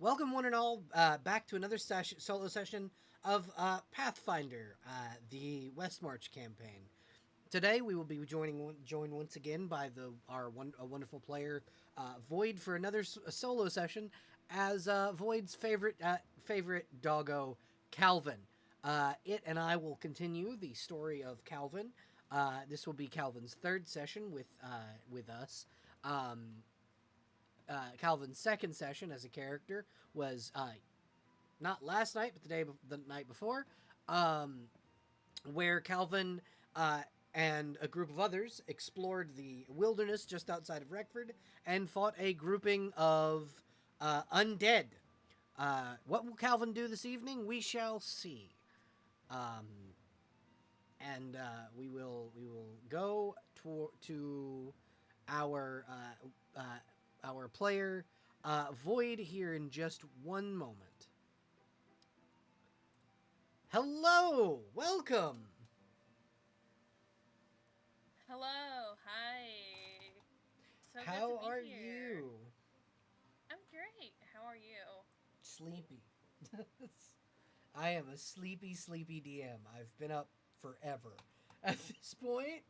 Welcome, one and all, back to another solo session of Pathfinder, the Westmarch campaign. Today, we will be joined once again by a wonderful player, Void, for another solo session as Void's favorite doggo, Calvin. It and I will continue the story of Calvin. This will be Calvin's third session with us. Calvin's second session as a character was not last night, but the night before, where Calvin and a group of others explored the wilderness just outside of Reckford and fought a grouping of undead. What will Calvin do this evening? We shall see. And we will go to our our player Void here in just one moment. Hello, welcome. Hello, hi. So good to How be are here. you? I'm great. How are you? Sleepy. I am a sleepy DM. I've been up forever. At this point,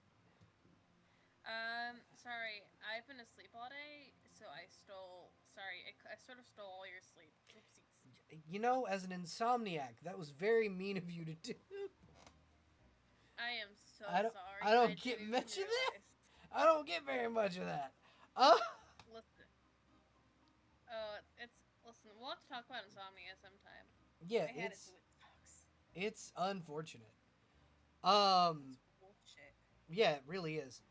Sorry, I've been asleep all day, so I stole. Sorry, I sort of stole all your sleep. Oopsies. as an insomniac, that was very mean of you to do. I am so I don't. I sorry. I don't get didn't even much of that. realize. I don't get very much of that. Oh, Listen. Oh, it's. Listen, we'll have to talk about insomnia sometime. yeah. I had it do it sucks. It's unfortunate. Um, It's bullshit. yeah, it really is.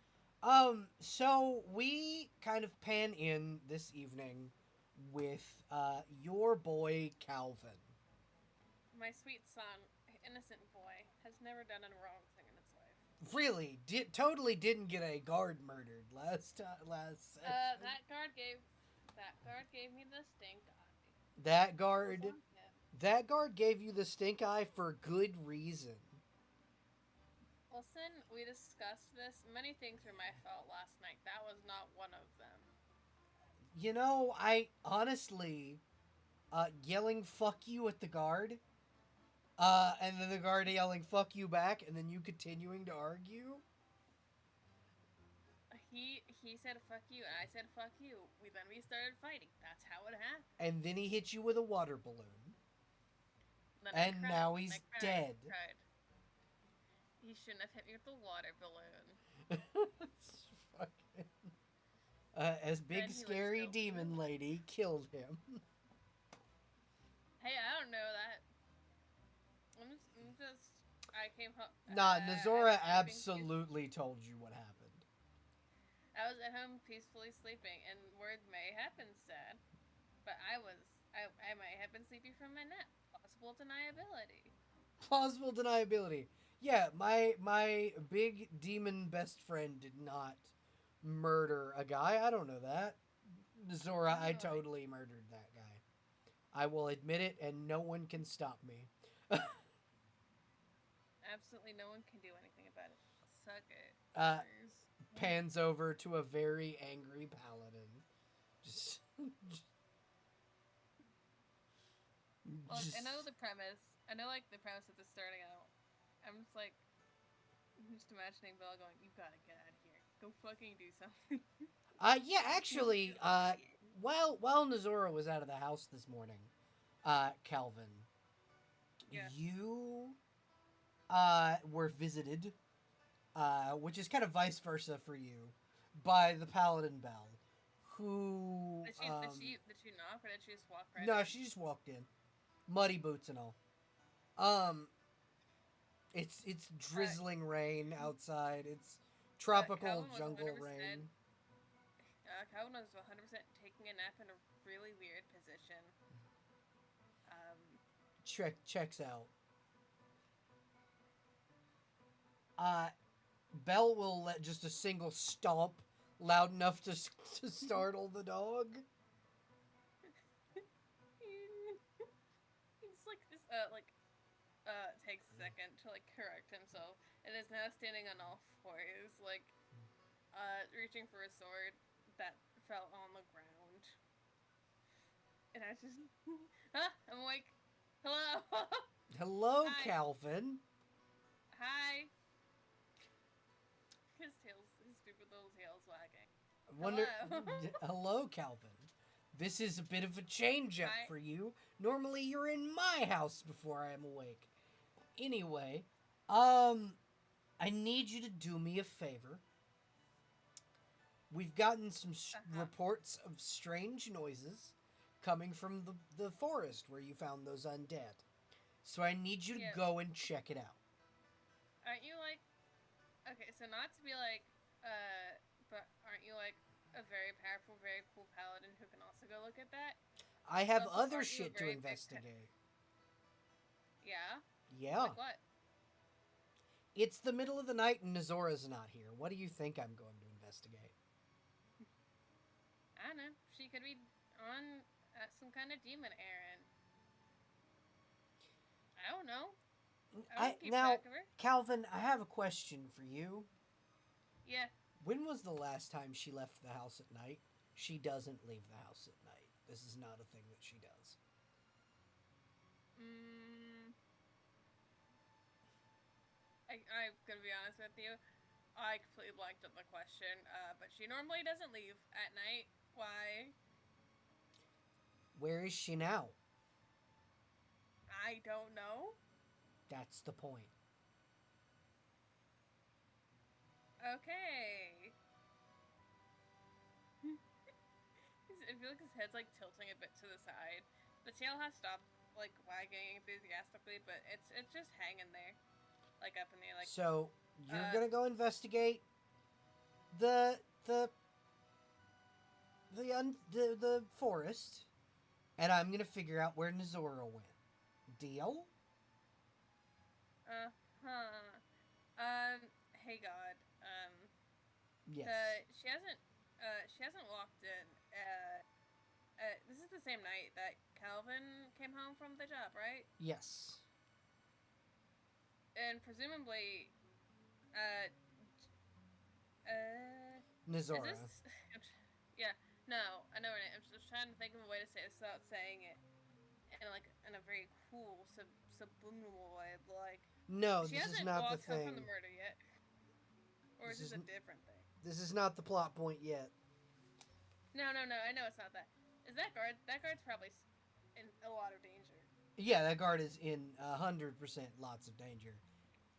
So we kind of pan in this evening with your boy Calvin. My sweet son, innocent boy, has never done a wrong thing in his life. Really, totally didn't get a guard murdered last session. That guard gave me the stink eye. That That was guard, on him. that guard gave you the stink eye for good reason. Listen, we discussed this. Many things were my fault last night. That was not one of them. I honestly, yelling "fuck you" at the guard, and then the guard yelling "fuck you" back, and then you continuing to argue. He said fuck you and I said fuck you. We started fighting. That's how it happened. And then he hit you with a water balloon. Then I And cried now and I he's cried and dead. I cried. He shouldn't have hit me with the water balloon. Fucking, as big Then he was scary still demon cool. lady killed him. Hey, I don't know that. I'm just I came home. Nah, I Nazora was sleeping absolutely told you what happened. I was at home peacefully sleeping, and word may have been said, but I might have been sleepy from my nap. Plausible deniability. Plausible deniability. Yeah, my big demon best friend did not murder a guy. I don't know that. Nazora, I Oh, totally murdered that guy. I will admit it, and no one can stop me. absolutely no one can do anything about it. Suck it, uh, losers. Pans over to a very angry paladin. Just, Look, I know just. the premise. I know like the premise of this starting out. I'm just like, I'm just imagining Bella going, "You gotta get out of here. Go fucking do something. Yeah, Go actually, get out of here." while Nazora was out of the house this morning, Calvin, Yeah. you were visited, which is kind of vice versa for you, by the Paladinbelle, who Did she knock or did she just walk right no, in? she just walked in, muddy boots and all. Um, it's Uh, drizzling rain outside. It's tropical Calvin was jungle 100%. rain. Calvin was 100% taking a nap in a really weird position. Um, Checks out. Uh, Belle will let just a single stomp loud enough to startle the dog. he's like this. Takes a second to like correct himself, and is now standing on all fours, like, reaching for a sword that fell on the ground. And I just, I'm awake. Hello. Hello, Hi. Calvin. Hi. His stupid little tail's wagging. Wonder. Hello. Hello, Calvin. This is a bit of a change up Hi. for you. Normally, you're in my house before I am awake. Anyway, I need you to do me a favor. We've gotten some Uh-huh. reports of strange noises coming from the forest where you found those undead. So I need you to Yeah. go and check it out. Aren't you like, okay, so not to be like, but aren't you like a very powerful, very cool paladin who can also go look at that? I But have also, other aren't you a shit to very big investigate. Yeah? Yeah. Like what? It's the middle of the night and Nazora's not here. What do you think I'm going to investigate? I don't know. She could be on some kind of demon errand. I don't know. I I wouldn't keep now, track of her. Calvin, I have a question for you. Yeah. When was the last time she left the house at night? She doesn't leave the house at night. This is not a thing that she does. Mm, I'm gonna be honest with you. I completely blanked on the question. But she normally doesn't leave at night. Why? Where is she now? I don't know. That's the point. Okay. I feel like his head's like tilting a bit to the side. The tail has stopped like wagging enthusiastically, but it's just hanging there, like up in the air, like So you're uh gonna go investigate the the the forest, and I'm gonna figure out where Nazora went. Deal? uh huh. Hey God. Yes. She hasn't walked in. This is the same night that Calvin came home from the job, right? Yes. And presumably, uh, is Nazora. this? Yeah, no, I know her name. I'm just trying to think of a way to say this without saying it in a very cool subliminal way. But like, No, she this is hasn't not the walked home from the thing. murder yet, or is This this is a different thing? this is not the plot point yet. No, no, no. I know it's not that. Is that guard? That guard's probably in a lot of danger. Yeah, that guard is in 100% lots of danger.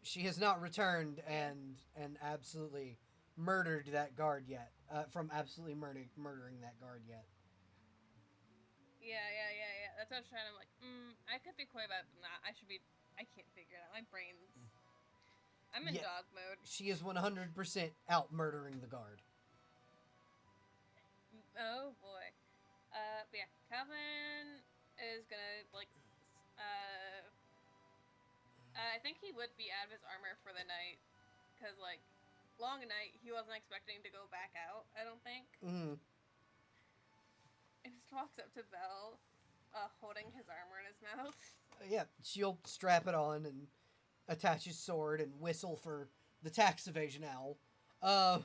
She has not returned Yeah. and absolutely murdered that guard yet. From absolutely murdering that guard yet. Yeah. That's what I was trying. I'm like, I could be coy about it, but not. I should be. I can't figure it out. My brain's. I'm in Yeah, dog mode. she is 100% out murdering the guard. Oh boy. But yeah, Calvin is gonna like. I think he would be out of his armor for the night, cause like, long night he wasn't expecting to go back out. I don't think. Mm. And just walks up to Belle, holding his armor in his mouth. Yeah, she'll strap it on and attach his sword and whistle for the tax evasion owl, uh,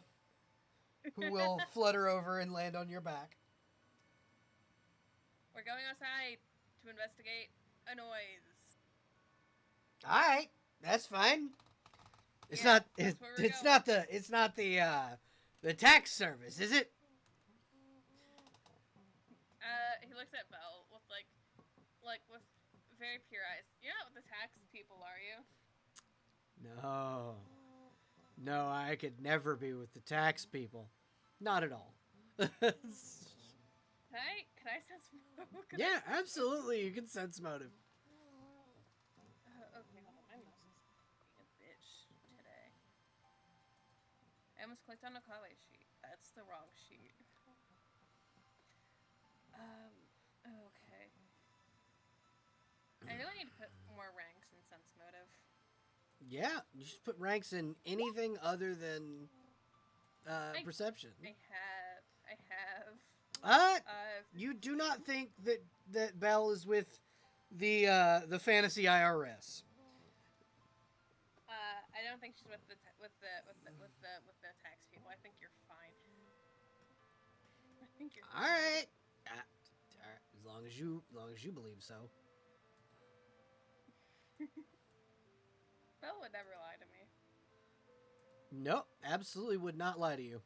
who will flutter over and land on your back. We're going outside to investigate a noise. All right, that's fine. It's Yeah, not. that's where we're It's going. not the. It's not the tax service, is it? He looks at Belle with like with very pure eyes. You're not with the tax people, are you? No, no, I could never be with the tax people. Not at all. Can I sense motive? Can I Yeah, sense motive? absolutely. You can sense motive. Okay, hold on. My mouse is being a bitch today. I almost clicked on a Kawe sheet. That's the wrong sheet. Okay. I really need to put more ranks in sense motive. Yeah, you should put ranks in anything other than I perception. I have. Uh, Uh, you do not think that Belle is with the fantasy IRS? I don't think she's with the tax people. I think you're fine. I think you're All fine. right. As long as you believe so. Belle would never lie to me. Nope, absolutely would not lie to you.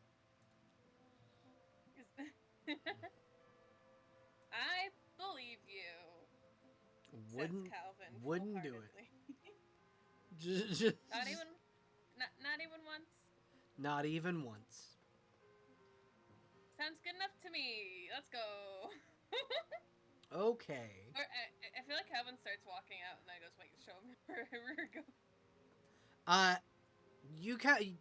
I believe you. Wouldn't says Calvin wouldn't do it. Just not even once. Not even once. Sounds good enough to me. Let's go. Okay. Or, I feel like Calvin starts walking out and then goes, "Wait, show me where we're going."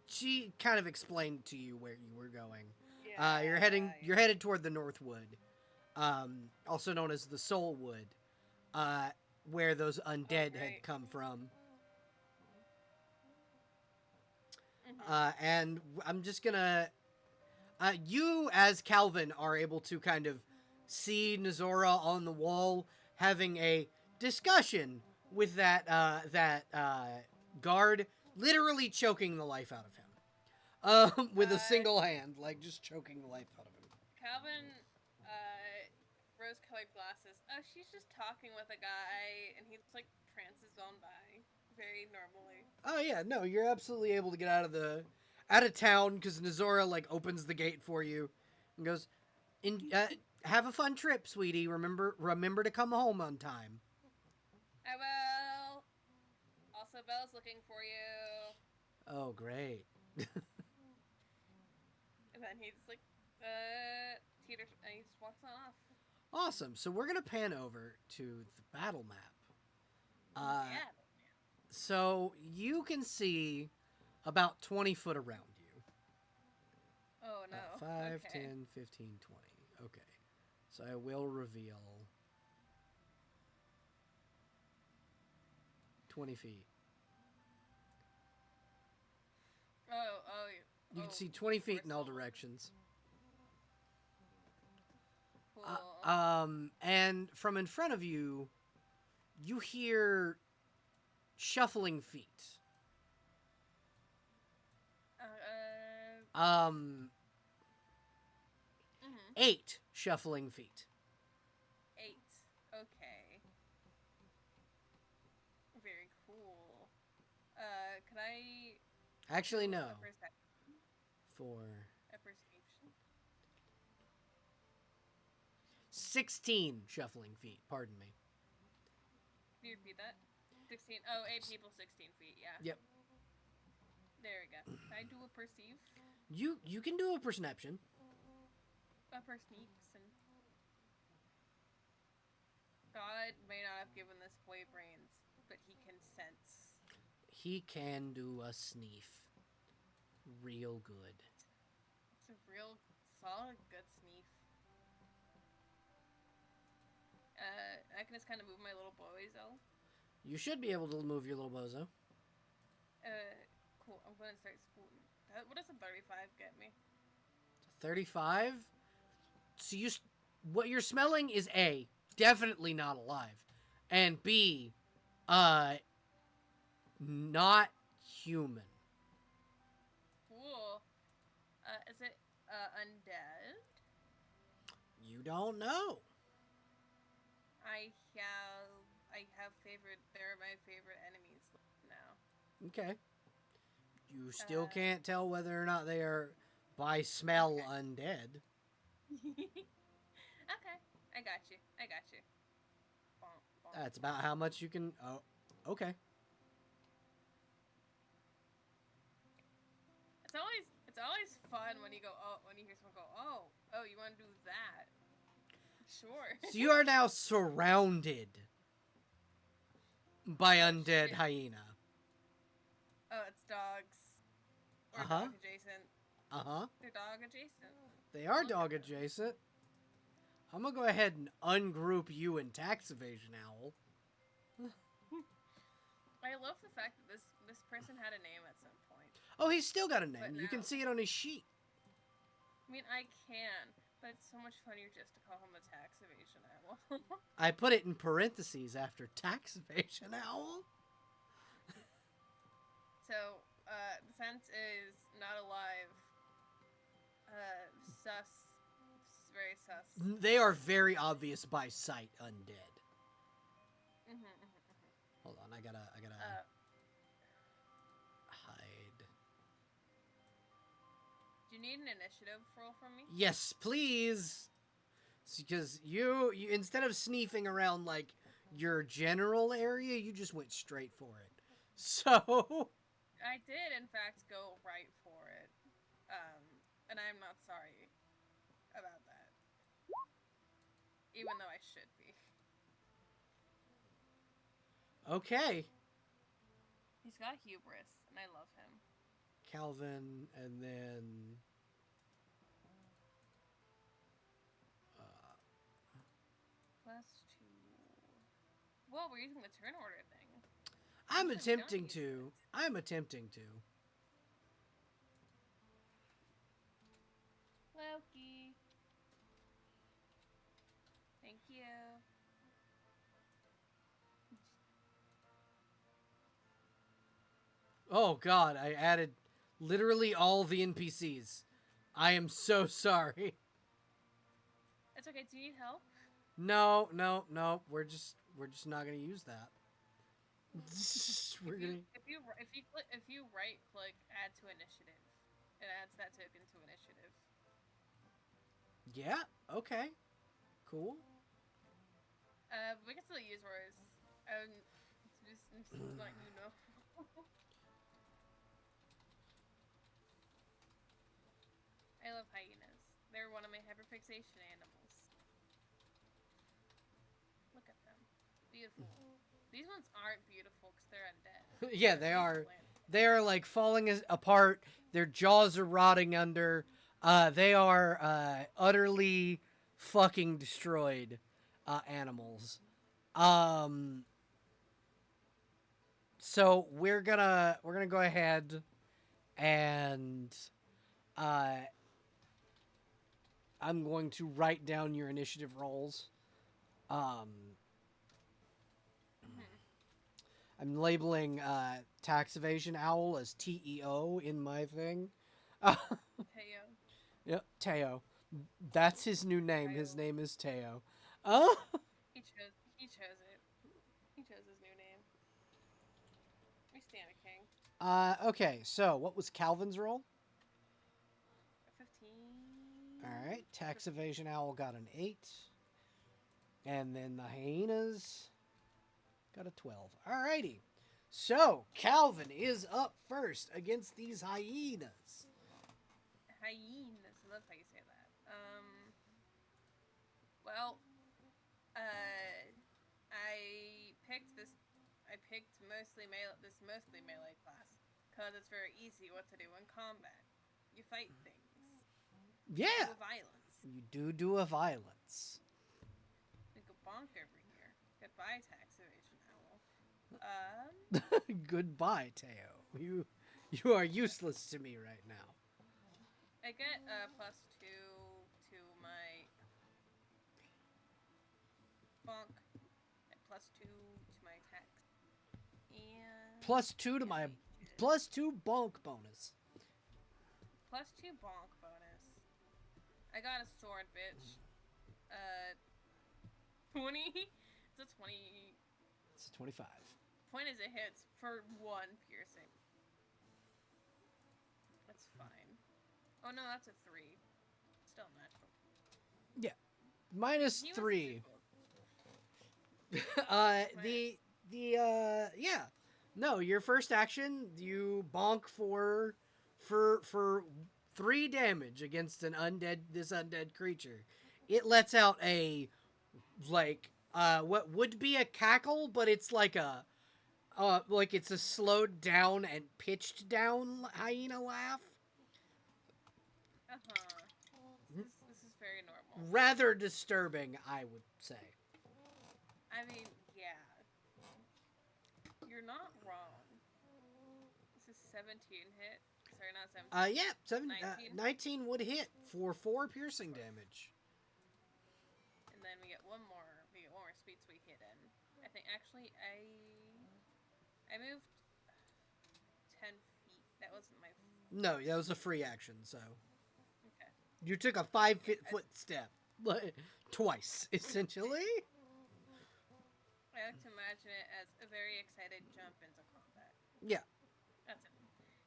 She kind of explained to you where you were going. Yeah. You're headed toward the Northwood, also known as the Soulwood, where those undead had come from. Mm-hmm. And I'm just gonna, you as Calvin are able to kind of see Nazora on the wall having a discussion with that guard, literally choking the life out of him. With a single hand, like just choking the life out of him. Calvin, rose-colored glasses. Oh, she's just talking with a guy, and he just like prances on by very normally. Oh yeah, no, you're absolutely able to get out of town because Nazora like opens the gate for you and goes, "Have a fun trip, sweetie. Remember to come home on time." I will. Also, Belle's looking for you. Oh, great. And then he's like, teeters, and he just walks on off. Awesome. So we're gonna pan over to the battle map. Yeah. So you can see about 20 foot around you. Oh no. 5, okay. 10, 15, 20. Okay. So I will reveal 20 feet. You can see 20 feet in all directions. Cool. And from in front of you, you hear shuffling feet. Mm-hmm. 8 shuffling feet. 8. Okay. Very cool. Can I... Actually, no. For... A perception? 16 shuffling feet, pardon me. Can you repeat that? 16. Oh, 8 people, 16 feet, yeah. Yep. There we go. Can I do a perceive? You can do a perception. A perception. God may not have given this boy brains, but he can sense. He can do a sneef. Real good. It's a real solid good sneef. I can just kind of move my little bozo. You should be able to move your little bozo. Cool. I'm gonna start scooting. What does a 35 get me? 35? So what you're smelling is A, definitely not alive, and B, not human. Cool. Is it undead? You don't know. I have favorite. They're my favorite enemies now. Okay. You still can't tell whether or not they are, by smell, undead. Okay, I got you. That's about how much you can. Oh, okay. It's always fun when you go. Oh, when you hear someone go. Oh, you want to do that? Sure. So you are now surrounded by undead hyena. Oh, it's dogs. Or dog adjacent. They're dog adjacent. They are dog adjacent. I'm gonna go ahead and ungroup you in tax evasion, Owl. I love the fact that this person had a name at some point. Oh, he's still got a name. You can see it on his sheet. I mean, I can, but it's so much funnier just to call him a tax evasion owl. I put it in parentheses after tax evasion owl. So, the sentence is not alive. Sus. very sus. They are very obvious by sight undead. Hold on, I gotta hide. Do you need an initiative roll from me? Yes, please. Because you instead of sneaking around like your general area, you just went straight for it. So I did, in fact, go right for it. And I'm not sorry about that. Even though I should be. okay. He's got hubris, and I love him. Calvin, and then +2. Well, we're using the turn order thing. I'm attempting to. Loki. Thank you. Oh god, I added literally all the NPCs. I am so sorry. It's okay. Do you need help? No. We're just not gonna use that. If you right click add to initiative, it adds that token to initiative. Yeah. Okay. Cool. We can still use yours. Just letting you know. I love hyenas. They're one of my hyperfixation animals. Look at them. Beautiful. These ones aren't beautiful because they're undead. Yeah, they are. They are like falling apart. Their jaws are rotting under. They are utterly fucking destroyed animals. So we're gonna go ahead and I'm going to write down your initiative rolls. I'm labeling tax evasion owl as TEO in my thing. Teo. Yep, Teo. That's his new name. Teo. His name is Teo. He chose it. He chose his new name. We stand a king. Okay, so what was Calvin's roll? 15. Alright, tax evasion owl got an 8. And then the hyenas got a 12. Alrighty. So, Calvin is up first against these hyenas. Hyenas. I love how you say that. Well, I picked this. I picked this mostly melee class because it's very easy what to do in combat. You fight things. Yeah. You do violence. You do a violence. We go bonk over here. Goodbye, tax evasion owl. Goodbye, Teo. You are useless to me right now. I get +2 to my bonk and +2 to my tax. And +2 to my +2 bonk bonus. +2 bonk bonus. I got a sword, bitch. 20. It's a 20. It's a 25. Point is it hits for 1 piercing. That's fine. Oh no, that's a 3. Still natural. Yeah. -3. Yeah. No, your first action, you bonk for 3 damage against this undead creature. It lets out a what would be a cackle, but it's like it's a slowed down and pitched down hyena laugh. This is very normal. Rather disturbing, I would say. I mean, yeah. You're not wrong. This is 17 hit. Sorry, not 17. Yeah, 19 would hit for 4 piercing damage. And then we get one more. We get one more speed we hit in. I think actually I moved 10 feet. That wasn't my. No, that was a free action. So. Okay. You took a 5 foot step. like, twice, essentially. I like to imagine it as a very excited jump into combat. Yeah. That's it.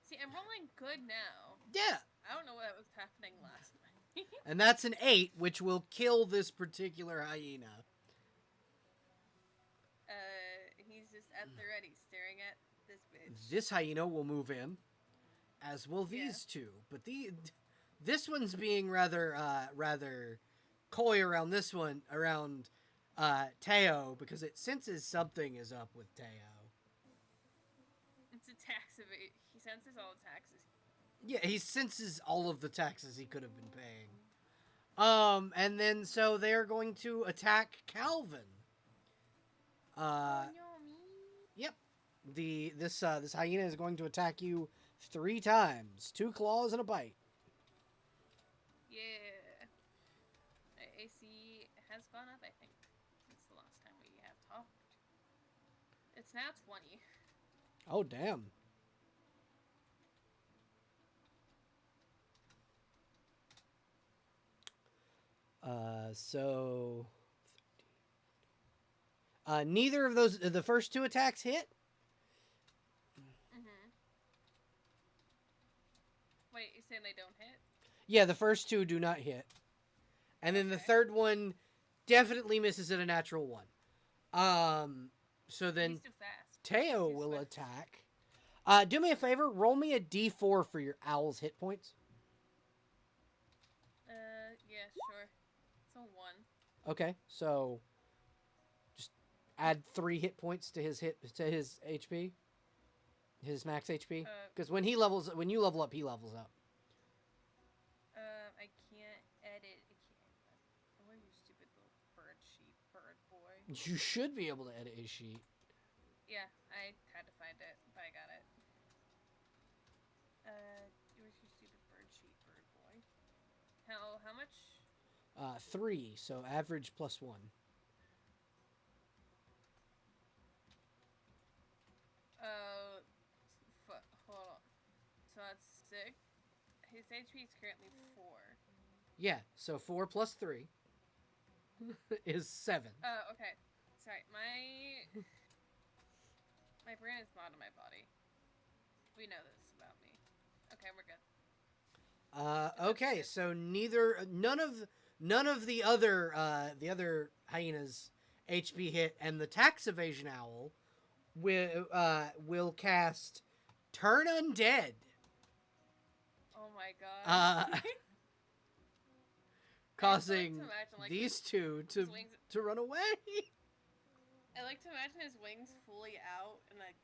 See, I'm rolling good now. Yeah. I don't know what was happening last night. And that's an 8, which will kill this particular hyena. He's just at the ready, staring at this bitch. This hyena will move in, as will these two. But this one's being rather coy around this one, around Teo, because it senses something is up with Teo. It's a tax evade. He senses all the taxes. Yeah, he senses all of the taxes he could have been paying. And then so they're going to attack Calvin. Yep. This hyena is going to attack you 3 times. 2 claws and a bite. Yeah. AC has gone up, I think, since the last time we have talked. It's now 20. Oh, damn. So... neither of those... The first 2 attacks hit? Mm-hmm. Wait, you saying they don't hit? Yeah, the first 2 do not hit. And then the third one definitely misses at a natural 1. So then He's too fast. Teo will attack. Do me a favor, roll me a d4 for your owl's hit points. Yeah, sure. It's a 1. Okay, so just add 3 hit points to his HP, his max HP. Because when you level up, he levels up. I can't edit. Where's your stupid little bird sheet, bird boy? You should be able to edit his sheet. Yeah, I had to find it, but I got it. Where's your stupid bird sheet, bird boy? How much? 3, so average plus 1. Hold on. So that's 6. His HP is currently 4. Yeah, so 4 plus 3 is 7. Oh, okay. Sorry, my brain is not in my body. We know this about me. Okay, we're good. Okay, so none of the other hyenas HP hit, and the tax evasion owl will cast Turn Undead. Oh my god. Causing imagine, these two to run away. I like to imagine his wings fully out and like,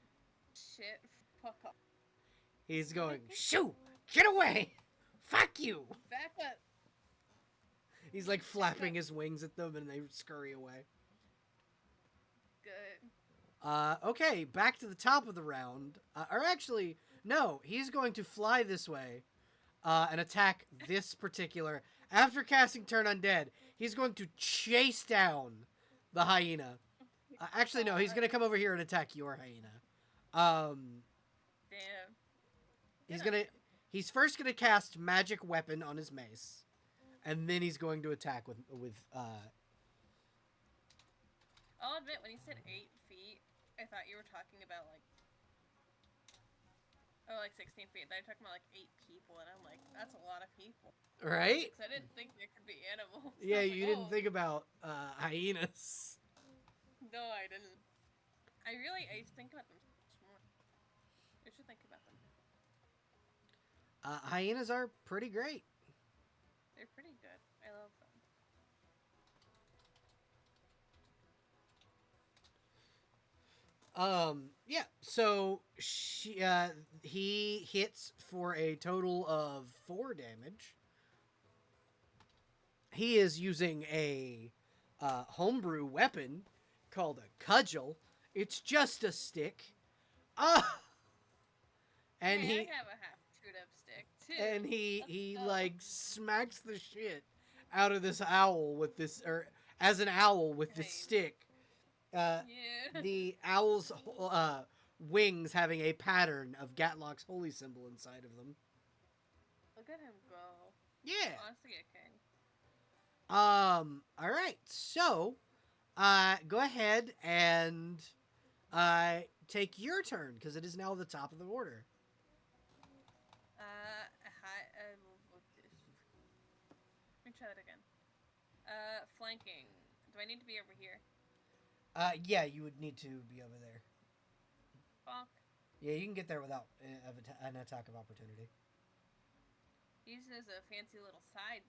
shit, fuck up. He's going, shoo, get away, fuck you. Back up. He's like flapping his wings at them and they scurry away. Good. Okay, back to the top of the round. Or actually, no, he's going to fly this way and attack this particular. After casting Turn Undead, he's going to chase down the hyena. Actually, no, he's going to come over here and attack your hyena. Damn. He's first going to cast Magic Weapon on his mace. And then he's going to attack with I'll admit, when you said 8 feet, I thought you were talking about, like 16 feet. They're talking about, 8 people, and I'm like, that's a lot of people. Right? Because I didn't think there could be animals. Yeah, you didn't think about hyenas. No, I didn't. I think about them more. I should think about them. Hyenas are pretty great. They're pretty good. I love them. Yeah, so he hits for a total of 4 damage. He is using a homebrew weapon called a cudgel. It's just a stick. And I have a half chewed up stick too. And he smacks the shit out of this owl with this, or as an owl with this stick. Yeah. The owl's wings having a pattern of Gatlock's holy symbol inside of them. Look at him go. Yeah. Honestly, a king. All right. So, go ahead and take your turn because it is now the top of the order. Hi. Let me try that again. Flanking. Do I need to be over here? Yeah, you would need to be over there. Bonk. Yeah, you can get there without an attack of opportunity. Uses a fancy little side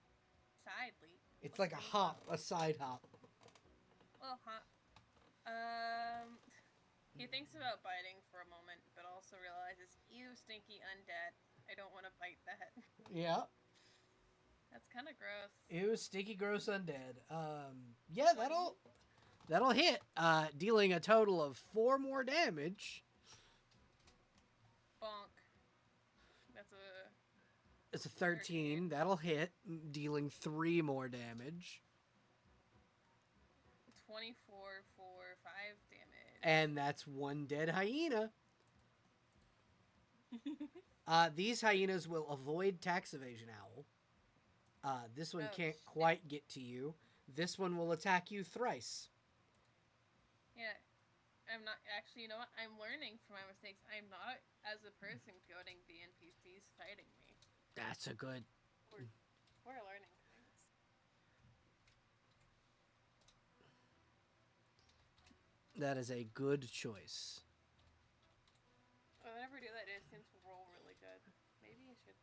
leap. It's What's like a the move on? hop, a side hop. Little hop. Um. He thinks about biting for a moment, but also realizes, ew, stinky undead. I don't want to bite that. Yeah. That's kind of gross. Ew, sticky, gross, undead. Yeah, 20? that'll hit. Dealing a total of 4 more damage. Bonk. That's a It's a 13. That'll hit, dealing 3 more damage. 24 for 5 damage. And that's 1 dead hyena. These hyenas will avoid tax evasion owl. This one can't quite get to you. This one will attack you thrice. Yeah. I'm not actually. You know what? I'm learning from my mistakes. I'm not, as a person, goading the NPCs fighting me. That's a good. We're learning things. That is a good choice. Whenever I do that, it seems to roll really good. Maybe I should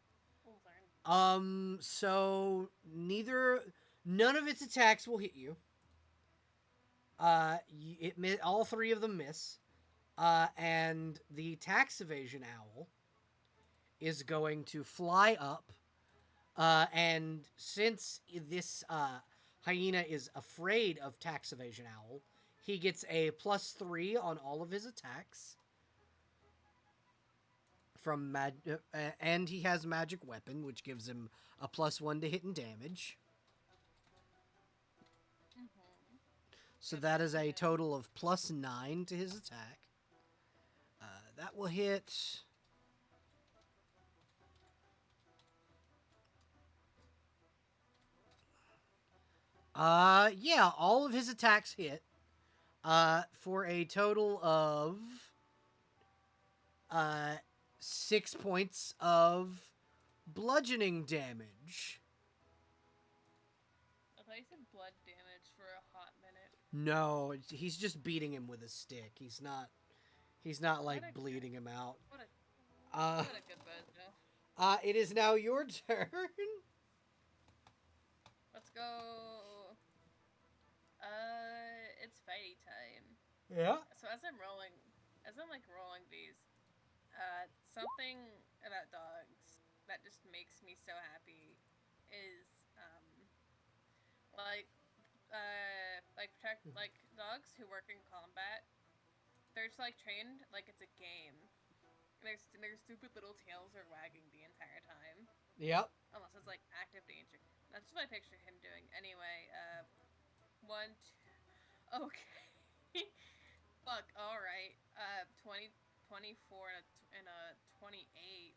learn. So none of its attacks will hit you. All 3 of them miss. And the tax evasion owl is going to fly up. And since this hyena is afraid of tax evasion owl, he gets a +3 on all of his attacks. And he has magic weapon, which gives him a +1 to hit and damage. Mm-hmm. So that is a total of +9 to his attack. That will hit. Yeah, all of his attacks hit. For a total of 6 points of bludgeoning damage. I thought you said blood damage for a hot minute. No, he's just beating him with a stick. He's not like bleeding him out. What a good bozo. It is now your turn. Let's go. It's fighty time. Yeah. So as I'm rolling these, something about dogs that just makes me so happy is like dogs who work in combat. They're just like trained like it's a game. And their stupid little tails are wagging the entire time. Yep. Unless it's like active danger. That's just what I picture him doing. Anyway, 1, 2. Okay. Fuck. All right. 20, 24 and a 28.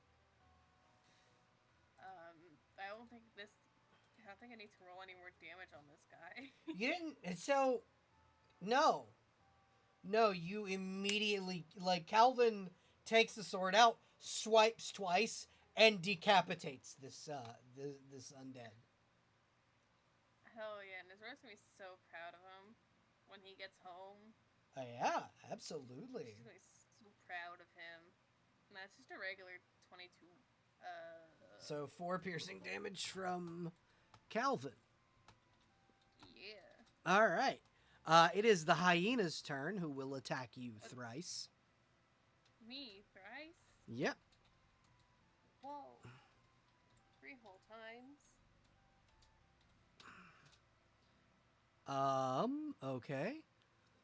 I don't think I need to roll any more damage on this guy. You didn't. So, no. No, you immediately, like, Calvin takes the sword out, swipes twice, and decapitates this undead. Hell yeah, and his Rose gonna be so proud of him when he gets home. Yeah, absolutely. She's gonna be so proud of him. And that's just a regular 22. So 4 piercing damage from Calvin. Yeah. All right. It is the hyena's turn, who will attack you thrice. Me thrice? Yep. Whoa. 3 whole times. Okay.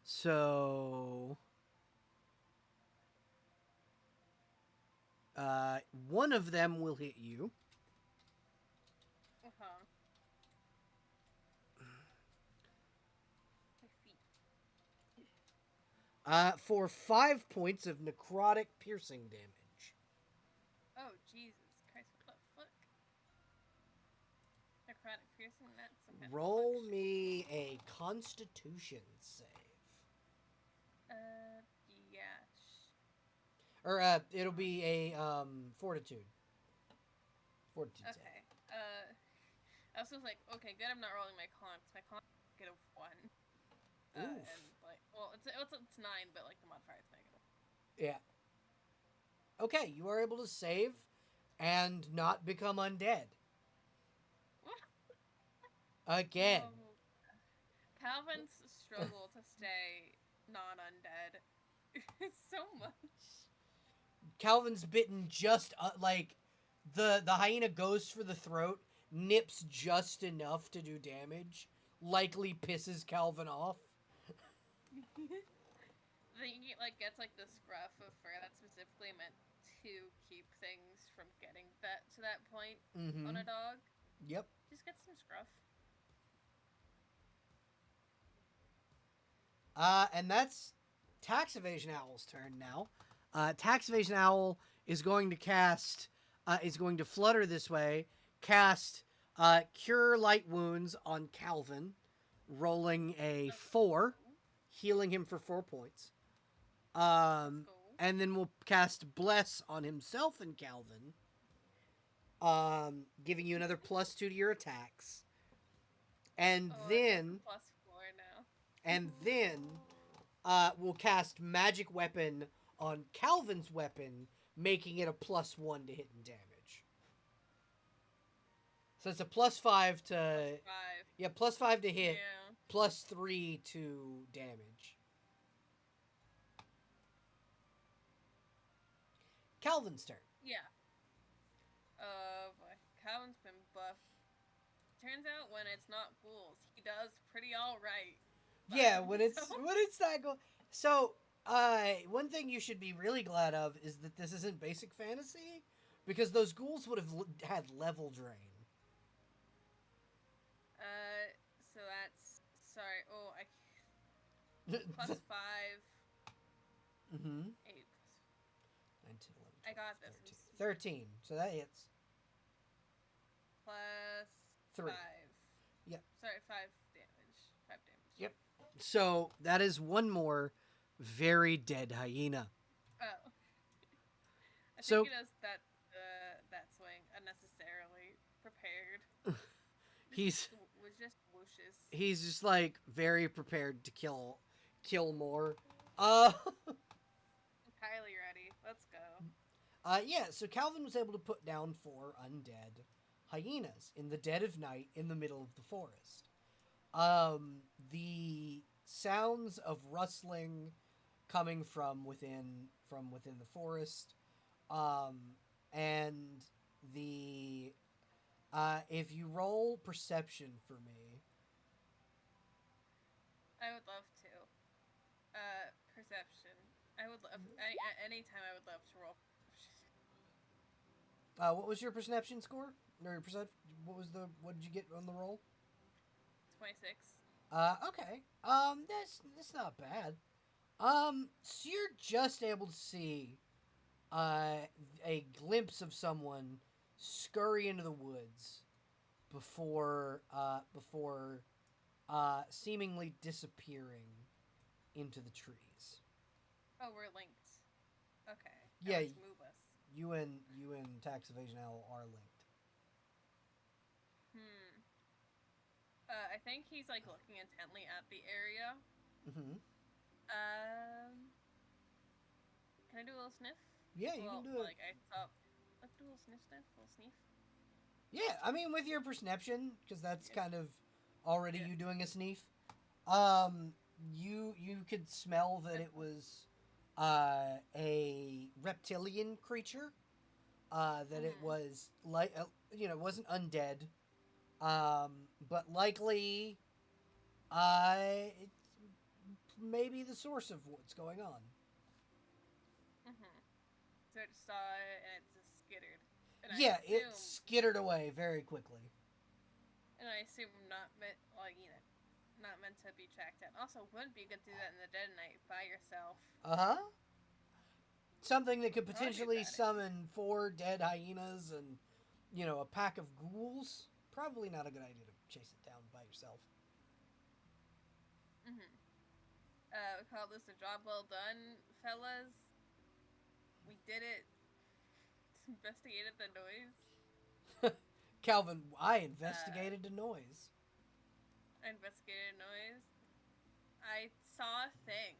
So one of them will hit you. Uh-huh. My feet. For 5 points of necrotic piercing damage. Oh, Jesus Christ, what the fuck? necrotic piercing net, some kind of Roll reflection. me a Constitution save. Yeah. Or it'll be a Fortitude. Fortitude save. Okay. I was just like, okay, good. I'm not rolling my con. Cause my con negative 1. Oof. And like, well, it's 9, but like the modifier is negative. Yeah. Okay, you are able to save and not become undead. Again. Calvin's struggle to stay non-undead is so much. Calvin's bitten just like the hyena goes for the throat, nips just enough to do damage, likely pisses Calvin off. He like gets like the scruff of fur that's specifically meant to keep things from getting that to that point on a dog. Yep. Just get some scruff. And that's Tax Evasion Owl's turn now. Tax Evasion Owl is going to cast, is going to flutter this way, cast Cure Light Wounds on Calvin, rolling a 4, healing him for 4 points. Let's go. And then we'll cast Bless on himself and Calvin, giving you another +2 to your attacks. And then +4 now. And then we'll cast Magic Weapon on Calvin's weapon, making it a +1 to hit and damage. So it's a +5 to... +5. Yeah, +5 to hit, Yeah. +3 to damage. Calvin's turn. Yeah. Oh boy. Calvin's been buffed. Turns out when it's not ghouls, he does pretty alright. Yeah, when it's not go. So, one thing you should be really glad of is that this isn't basic fantasy, because those ghouls would have had level drain. So that's sorry. Oh, I +5. Mm-hmm. 8. 19, 11, 12, I got this. 13. So that hits. +3. 5. Yep. Sorry, 5 damage. 5 damage. Yep. So that is one more very dead hyena. Oh. I So- think it is that swing unnecessarily prepared. He's Was just whooshes. he's just like very prepared to kill more. Entirely ready. Let's go. Yeah, so Calvin was able to put down 4 undead hyenas in the dead of night in the middle of the forest. The sounds of rustling coming from within the forest, and the if you roll perception for me, I would love to. Perception. I would love anytime. I would love to roll. what was your perception score? Or your what did you get on the roll? 26. Okay. That's not bad. So you're just able to see a glimpse of someone scurry into the woods before seemingly disappearing into the trees. Oh, we're linked. Okay. Yeah, Let's move us. You and Tax Evasion Owl are linked. I think he's like looking intently at the area. Mm-hmm. Can I do a little sniff? Yeah, you can do it. Like I thought. Let's do a little sniff, little sniff. Yeah, I mean with your perception, because that's kind of already you doing a sniff. You could smell that it was a reptilian creature. That it was like it wasn't undead. But likely, it's maybe the source of what's going on. So I just saw it and it just skittered. And it skittered away very quickly. And I assume not meant to be tracked down. Also, wouldn't be good to do that in the dead of night by yourself. Something that could potentially summon 4 dead hyenas and a pack of ghouls, probably not a good idea to chase it down by yourself. Mm-hmm. We call this a job well done, fellas. We did it. Investigated the noise. Calvin, I Uh, investigated the noise. I investigated noise. I saw a thing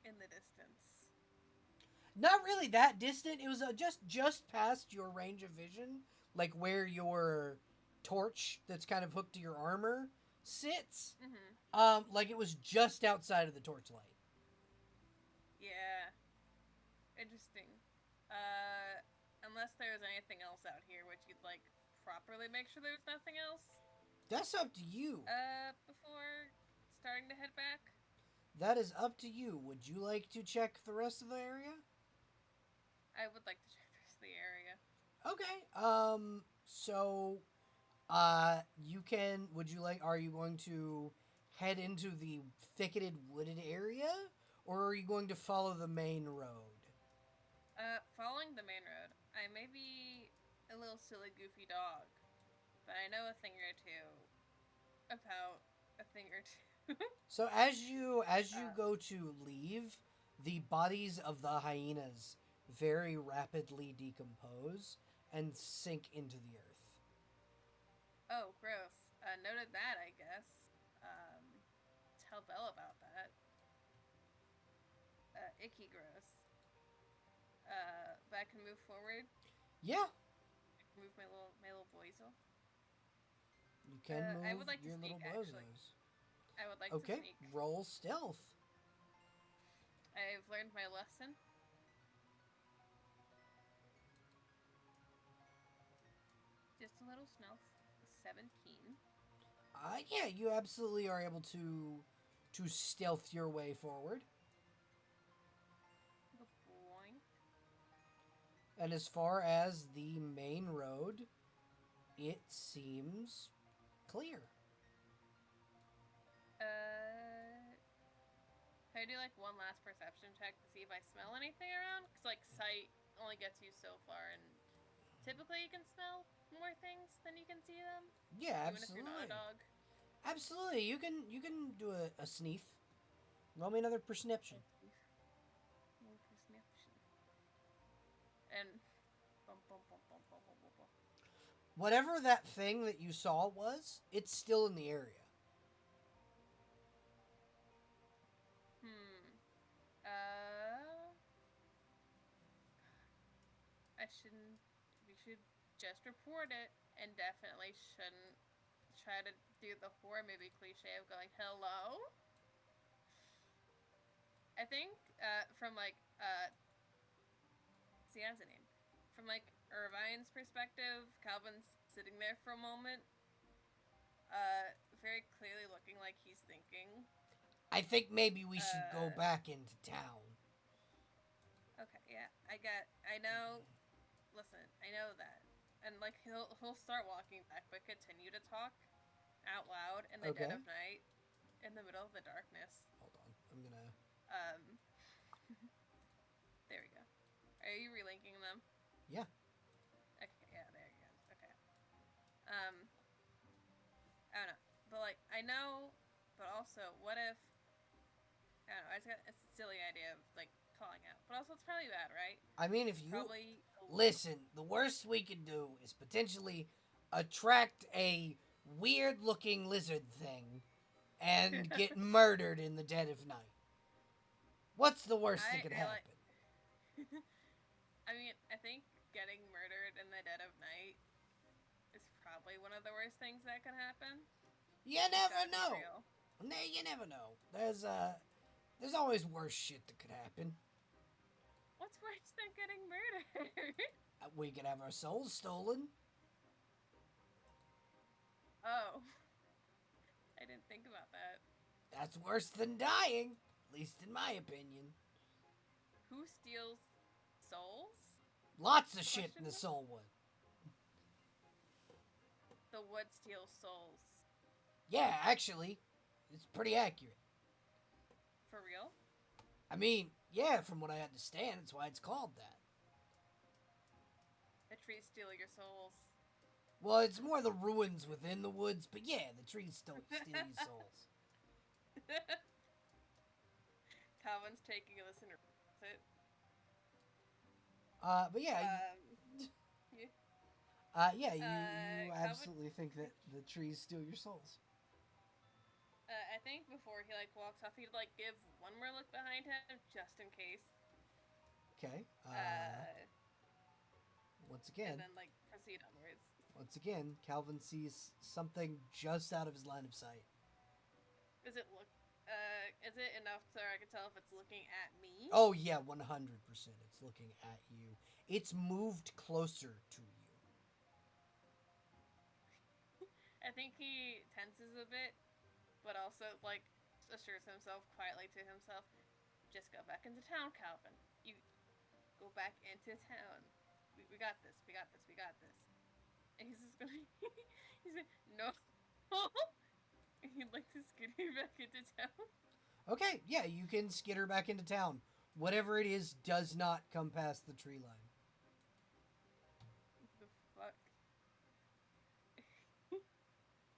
in the distance. Not really that distant. It was just past your range of vision, like where your torch that's kind of hooked to your armor sits. Mm-hmm. Like it was just outside of the torchlight. Yeah. Interesting. Uh, unless there's anything else out here, which you'd like properly make sure there's nothing else. That's up to you. Before starting to head back, That is up to you. Would you like to check the rest of the area? I would like to check the rest of the area. Okay. So, you can. Would you like? Are you going to head into the thicketed wooded area, or are you going to follow the main road? Following the main road, I may be a little silly, goofy dog, but I know a thing or two about a thing or two. So as you uh, go to leave, the bodies of the hyenas very rapidly decompose and sink into the earth. oh, gross. Noted that, I guess. Tell Belle about that. Icky gross. But I can move forward. Yeah, I can move my little boyzel. you can I move would like to your little sneak, actually. bozos. I would like to Okay, sneak. roll stealth. I've learned my lesson. Just a little snuff. 17. Yeah, you absolutely are able to stealth your way forward. Boink. And as far as the main road, it seems clear. Can I do like one last perception check to see if I smell anything around? Because like sight only gets you so far, and typically you can smell more things than you can see them, Yeah, even if you're not a absolutely. dog. Absolutely. You can do a sneak. Roll me another perception. No perception. And bum, bum, bum, bum, bum, bum, bum, bum. Whatever that thing that you saw was, it's still in the area. Hmm. Uh, I shouldn't. We should just report it, and definitely shouldn't try to do the horror movie cliche of going hello. I think from like see has a name. From like Irvine's perspective, Calvin's sitting there for a moment, very clearly looking like he's thinking. I think maybe we should go Uh, back into town. okay, yeah, I know. Listen, I know that, and like he'll start walking back, but continue to talk out loud in the dead Okay. of night, in the middle of the darkness. Hold on. I'm gonna. Um, there we go. Are you relinking them? Yeah. Okay, yeah, there you go. Okay. Um, I don't know, but like I know, but also, what if I don't know? I just got a silly idea of like calling out, but also it's probably bad, right? I mean, if you Probably a little. listen, the worst we could do is potentially attract a weird-looking lizard thing and get murdered in the dead of night. What's the worst that could I like. happen? I mean, I think getting murdered in the dead of night is probably one of the worst things that could happen. You We never gotta be know. real. You never know. There's always worse shit that could happen. What's worse than getting murdered? We could have our souls stolen. Oh, I didn't think about that. That's worse than dying, at least in my opinion. Who steals souls? Lots of shit in Question the mark? Soulwood. The wood steals souls. Yeah, actually, it's pretty accurate. For real? I mean, yeah, from what I understand, that's why it's called that. The trees steal your souls. Well, it's more the ruins within the woods, but yeah, the trees still steal your souls. Calvin's taking a listen to it. But yeah, Yeah. yeah, you Calvin, absolutely think that the trees steal your souls. I think before he like walks off, he'd like give one more look behind him just in case. Okay. Uh, Once and again, then like proceed onwards. Calvin sees something just out of his line of sight. Is it look? Is it enough so I can tell if it's looking at me? Oh yeah, 100%. It's looking at you. It's moved closer to you. I think he tenses a bit, but also like assures himself quietly to himself, "Just go back into town, Calvin. You go back into town. We got this. We got this. We got this." And he's just gonna. He's like, "No." He'd like to skitty back into town. Okay, yeah, you can skitter back into town. Whatever it is does not come past the tree line. The fuck.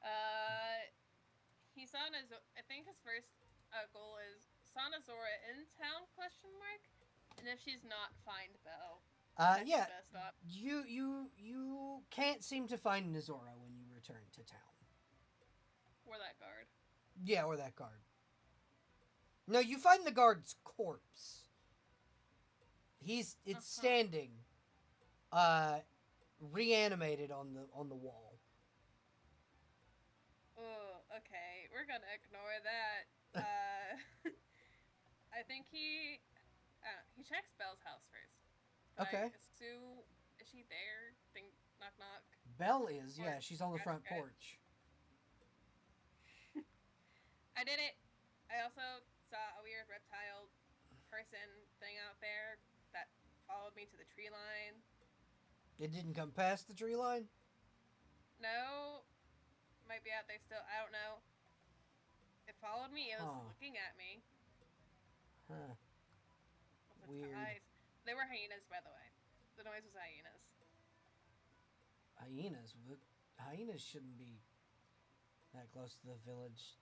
uh, he's on his. I think his first goal is Sanazora in town? Question mark. And if she's not, find Belle. Yeah, Best op. you can't seem to find Nizora when you return to town. Or that guard. Yeah, or that guard. No, you find the guard's corpse. It's standing, reanimated on the wall. Oh, okay. We're gonna ignore that. I think he checks Belle's house first. Okay. I assume, is she there? Think knock knock. Belle is, yeah, Or she's on the front scratch. porch. I did it. I also saw a weird reptile person thing out there that followed me to the tree line. It didn't come past the tree line? No, might be out there still. I don't know. It followed me. It was looking at me. Huh. With its Weird. eyes. They were hyenas, by the way. The noise was hyenas. Hyenas? Hyenas shouldn't be that close to the village.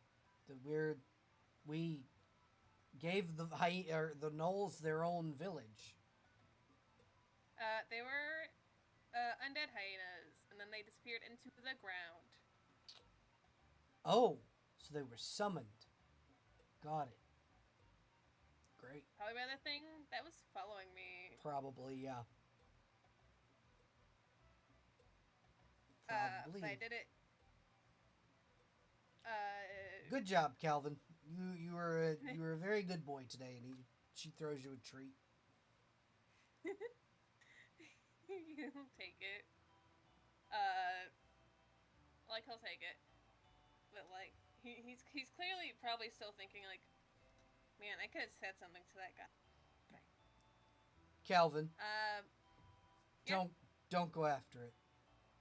We gave the gnolls their own village. They were undead hyenas, and then they disappeared into the ground. Oh, so they were summoned. Got it. Great. Probably by the thing that was following me. Probably, yeah. Probably. But I did it. Good job, Calvin. You were a very good boy today, and she throws you a treat. He'll take it. Like he'll take it, but like he's clearly probably still thinking like, man, I could have said something to that guy. Okay. Calvin. Yeah. Don't go after it.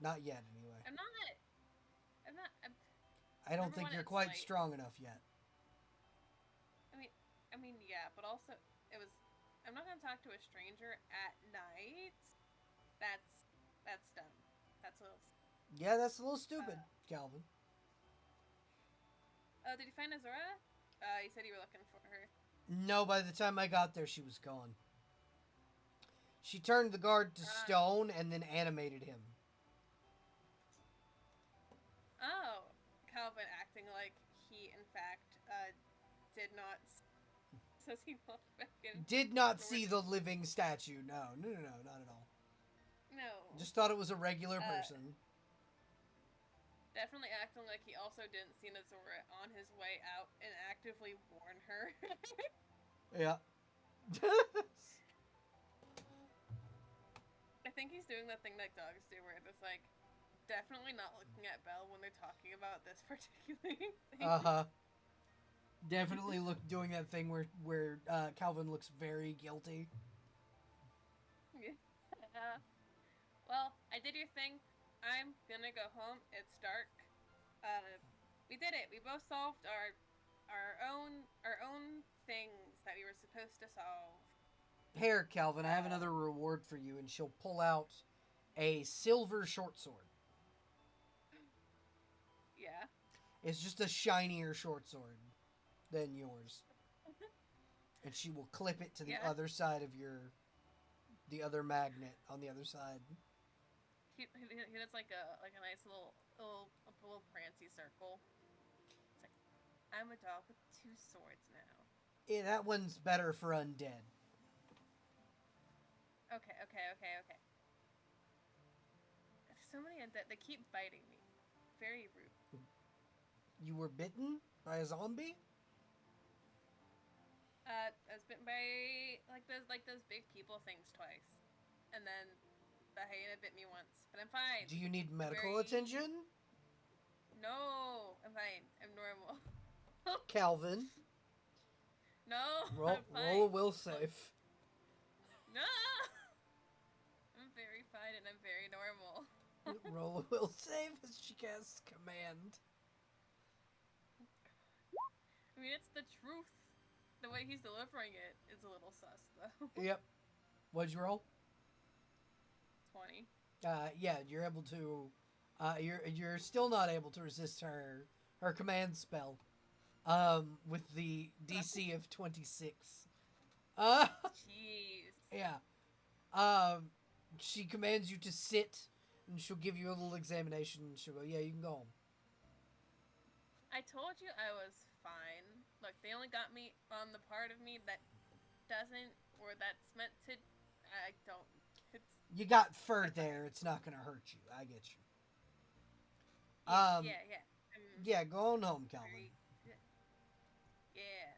Not yet, anyway. I'm not. I don't think you're quite strong enough yet. I mean, yeah, but also I'm not gonna talk to a stranger at night. That's dumb. That's a little. Yeah, that's a little stupid, Calvin. Oh, did you find Azora? You said you were looking for her. No, by the time I got there, she was gone. She turned the guard to stone and then animated him. Oh, Calvin acting like he, in fact, did not. Says he walked back in. Did not see the living statue. No, not at all. No. Just thought it was a regular person. Definitely acting like he also didn't see Nazora on his way out and actively warn her. Yeah. I think he's doing the thing that dogs do where it's like, definitely not looking at Belle when they're talking about this particular thing. Uh-huh. Definitely doing that thing where Calvin looks very guilty. Yeah. Well, I did your thing. I'm gonna go home. It's dark. We did it. We both solved our own things that we were supposed to solve. Here, Calvin, I have another reward for you, and she'll pull out a silver short sword. It's just a shinier short sword than yours. And she will clip it to the Yeah. other side of the other magnet on the other side. He does like a nice little prancy circle. It's like, I'm a dog with two swords now. Yeah, that one's better for undead. Okay. So many undead. They keep biting me. Very rude. You were bitten by a zombie? I was bitten by like those big people things twice, and then the hyena bit me once. But I'm fine. Do you need I'm medical very attention? no. I'm fine. I'm normal. Calvin, No, roll, I'm roll a fine. will Look, save. no. I'm very fine and I'm very normal. Roll a will save as she casts command. I mean, it's the truth. The way he's delivering it is a little sus, though. Yep. What'd you roll? 20. Yeah, you're able to. You're still not able to resist her command spell. With the DC of 26. Uh, Jeez. yeah. Um, she commands you to sit, and she'll give you a little examination. And she'll go, "Yeah, you can go home." I told you I was fine. Look, they only got me on the part of me that doesn't, or that's meant to. I don't. It's. You got fur I'm fine. there. It's not gonna hurt you. I get you. Yeah, Um, yeah, yeah. I'm yeah, go on home, Calvin. very. Yeah.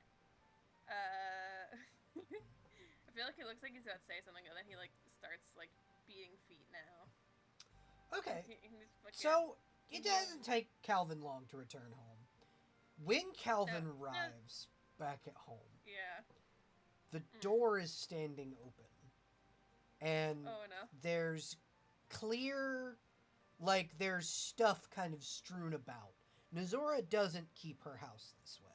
Uh. I feel like it looks like he's about to say something, and then he like starts like beating feet now. Okay. He's fucking. So it doesn't take Calvin long to return home. When Calvin No. arrives back at home, Yeah. the door is standing open. And Oh no. there's clear, like, there's stuff kind of strewn about. Nazora doesn't keep her house this way.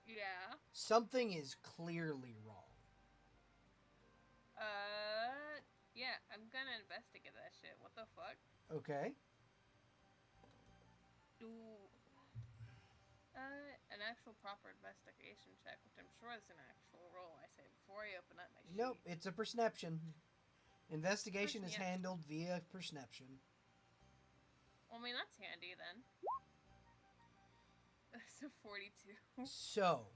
Yeah. Something is clearly wrong. Yeah, I'm gonna investigate that shit. What the fuck? Okay. Do an actual proper investigation check, which I'm sure is an actual roll. I say before I open up my sheet. Nope, it's a perception. Investigation is Perception. handled via perception. Well, I mean, that's handy then. So 42. So,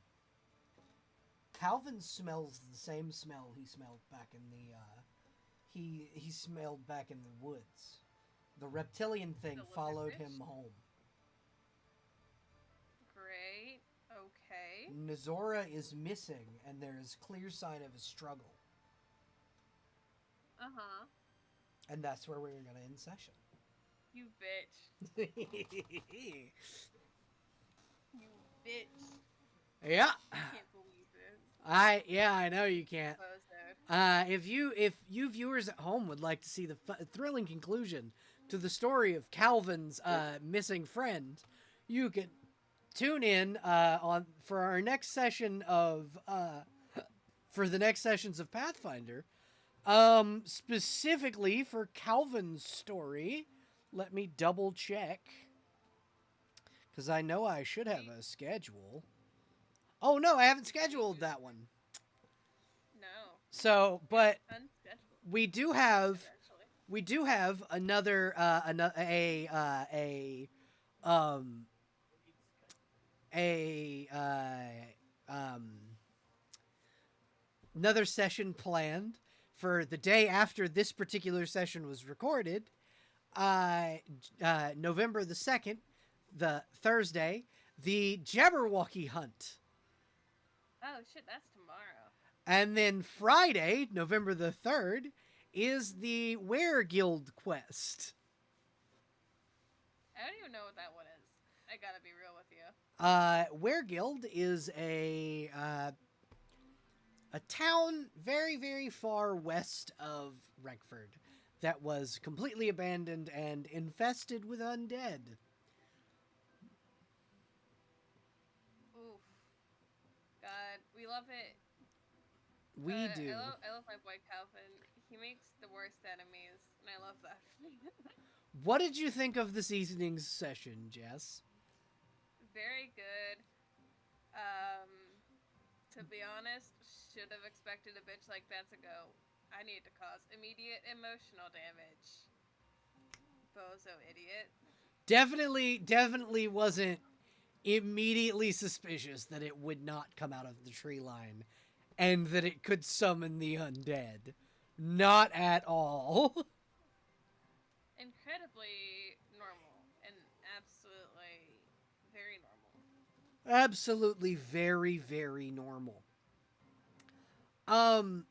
Calvin smells the same smell he smelled back in the, he smelled back in the woods. The reptilian thing The lizard followed fish? him home. Great. Okay. Nazora is missing, and there is clear sign of a struggle. Uh-huh. And that's where we're going to end session. You bitch. You bitch. Yeah. I can't believe this. I know you can't. Episode. If you viewers at home would like to see the thrilling conclusion to the story of Calvin's missing friend, you can tune in on for our next session of for the next sessions of Pathfinder, specifically for Calvin's story. Let me double check, because I know I should have a schedule. Oh no, I haven't scheduled that one. No. So, but Unscheduled. we do have another another session planned for the day after this particular session was recorded, November the 2nd, the Thursday, the Jabberwocky hunt. Oh shit, that's tomorrow. And then Friday, November the 3rd, is the Were Guild quest. I don't even know what that one is. I gotta be real with you. Were Guild is a town very, very far west of Rekford that was completely abandoned and infested with undead. Oof. God, we love it. We do. I love my boy Calvin. He makes the worst enemies, and I love that. What did you think of this evening's session, Jess? Very good. Um, to be honest, should have expected a bitch like that to go. I need to cause immediate emotional damage. Bozo idiot. Definitely wasn't immediately suspicious that it would not come out of the tree line and that it could summon the undead. Not at all. Incredibly normal and absolutely very normal. Absolutely very normal. Um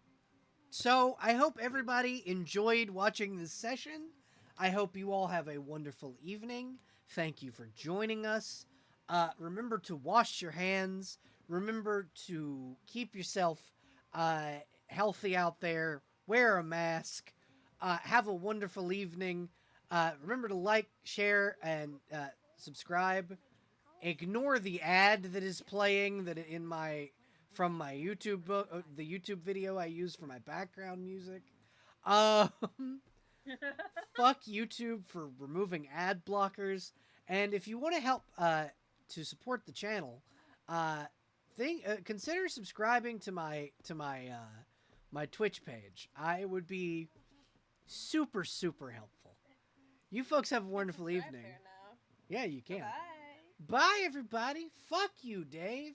so I hope everybody enjoyed watching this session. I hope you all have a wonderful evening. Thank you for joining us. Remember to wash your hands. Remember to keep yourself uh, healthy out there. Wear a mask. Have a wonderful evening. Remember to like, share, and subscribe. Ignore the ad that is playing that in my from my YouTube the YouTube video I use for my background music. Um, Fuck YouTube for removing ad blockers. And if you want to help to support the channel, uh, consider subscribing to my Twitch page. I would be super helpful. You folks have a Can wonderful subscribe evening. there now. Yeah, you Bye can. bye. Bye, everybody. Fuck you, Dave.